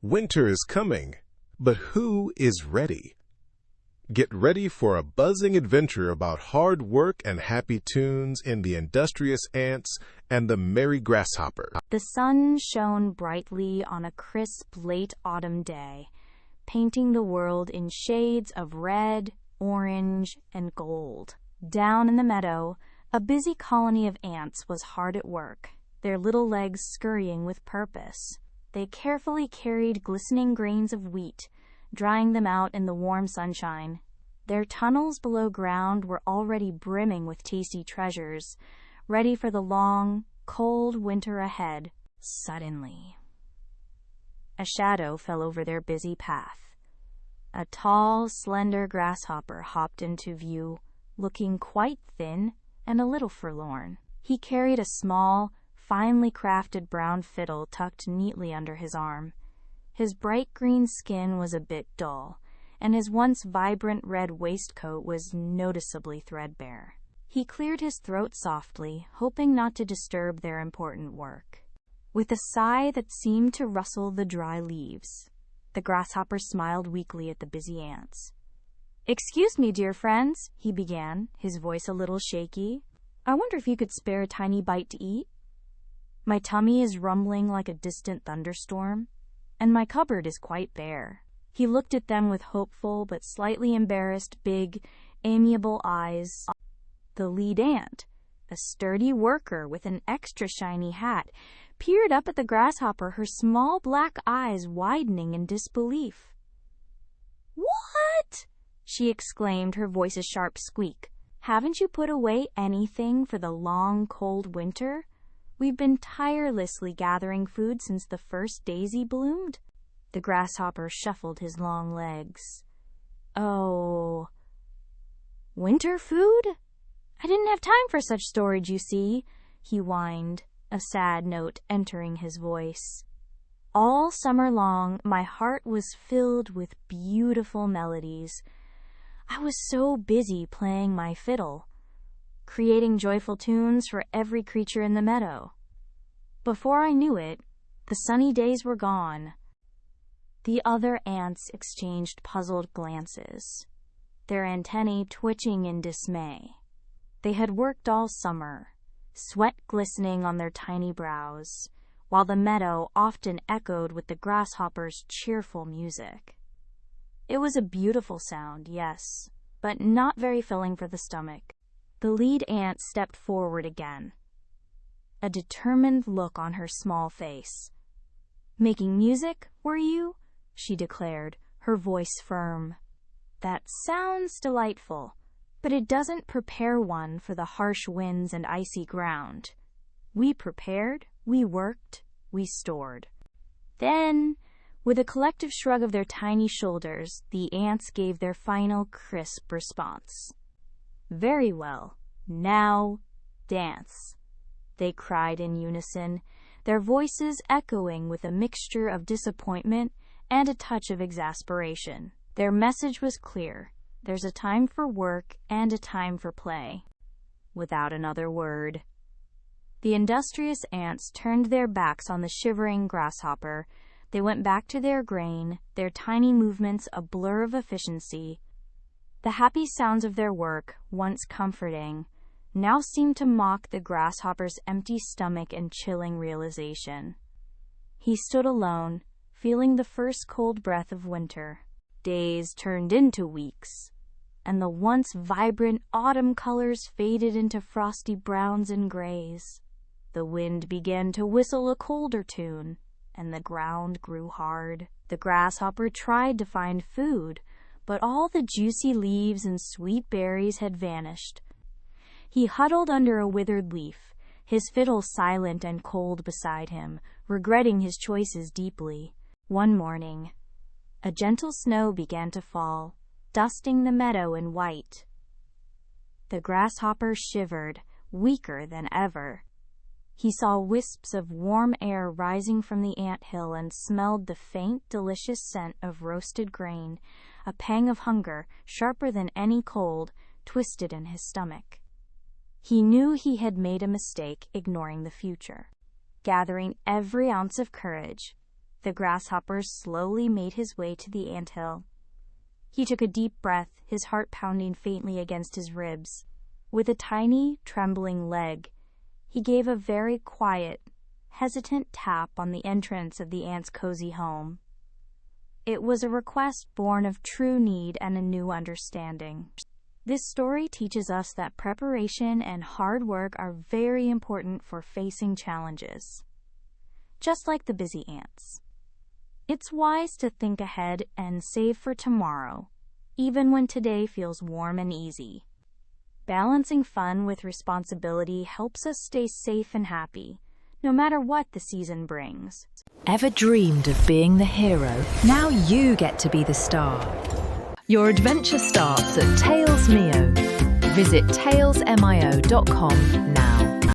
Winter is coming, but who is ready? Get ready for a buzzing adventure about hard work and happy tunes in the Industrious Ants and the Merry Grasshopper. The sun shone brightly on a crisp late autumn day, painting the world in shades of red, orange, and gold. Down in the meadow, a busy colony of ants was hard at work, their little legs scurrying with purpose. They carefully carried glistening grains of wheat, drying them out in the warm sunshine. Their tunnels below ground were already brimming with tasty treasures, ready for the long, cold winter ahead. Suddenly, a shadow fell over their busy path. A tall, slender grasshopper hopped into view, looking quite thin and a little forlorn. He carried a small, finely crafted brown fiddle tucked neatly under his arm. His bright green skin was a bit dull, and his once vibrant red waistcoat was noticeably threadbare. He cleared his throat softly, hoping not to disturb their important work. With a sigh that seemed to rustle the dry leaves, the grasshopper smiled weakly at the busy ants. "Excuse me, dear friends," he began, his voice a little shaky. "I wonder if you could spare a tiny bite to eat? My tummy is rumbling like a distant thunderstorm, and my cupboard is quite bare." He looked at them with hopeful but slightly embarrassed, big, amiable eyes. The lead ant, a sturdy worker with an extra shiny hat, peered up at the grasshopper, her small black eyes widening in disbelief. "What?" she exclaimed, her voice a sharp squeak. "Haven't you put away anything for the long, cold winter? We've been tirelessly gathering food since the first daisy bloomed." The grasshopper shuffled his long legs. "Oh, winter food? I didn't have time for such storage, you see," he whined, a sad note entering his voice. "All summer long, my heart was filled with beautiful melodies. I was so busy playing my fiddle, creating joyful tunes for every creature in the meadow. Before I knew it, the sunny days were gone." The other ants exchanged puzzled glances, their antennae twitching in dismay. They had worked all summer, sweat glistening on their tiny brows, while the meadow often echoed with the grasshopper's cheerful music. It was a beautiful sound, yes, but not very filling for the stomach. The lead ant stepped forward again, a determined look on her small face. "Making music, were you?" she declared, her voice firm. "That sounds delightful, but it doesn't prepare one for the harsh winds and icy ground. We prepared, we worked, we stored." Then, with a collective shrug of their tiny shoulders, the ants gave their final crisp response. "Very well, now dance," they cried in unison, their voices echoing with a mixture of disappointment and a touch of exasperation. Their message was clear: there's a time for work and a time for play. Without another word, the industrious ants turned their backs on the shivering grasshopper. They went back to their grain, their tiny movements a blur of efficiency. The happy sounds of their work, once comforting, now seemed to mock the grasshopper's empty stomach and chilling realization. He stood alone, feeling the first cold breath of winter. Days turned into weeks, and the once vibrant autumn colors faded into frosty browns and grays. The wind began to whistle a colder tune, and the ground grew hard. The grasshopper tried to find food, but all the juicy leaves and sweet berries had vanished. He huddled under a withered leaf, his fiddle silent and cold beside him, regretting his choices deeply. One morning, a gentle snow began to fall, dusting the meadow in white. The grasshopper shivered, weaker than ever. He saw wisps of warm air rising from the anthill and smelled the faint, delicious scent of roasted grain. A pang of hunger, sharper than any cold, twisted in his stomach. He knew he had made a mistake ignoring the future. Gathering every ounce of courage, The grasshopper slowly made his way to the anthill. He took a deep breath, his heart pounding faintly against his ribs. With a tiny, trembling leg, he gave a very quiet, hesitant tap on the entrance of the ant's cozy home. It was a request born of true need and a new understanding. This story teaches us that preparation and hard work are very important for facing challenges. Just like the busy ants. It's wise to think ahead and save for tomorrow, even when today feels warm and easy. Balancing fun with responsibility helps us stay safe and happy, no matter what the season brings. Ever dreamed of being the hero? Now you get to be the star. Your adventure starts at TalesMio. Visit talesmio.com now.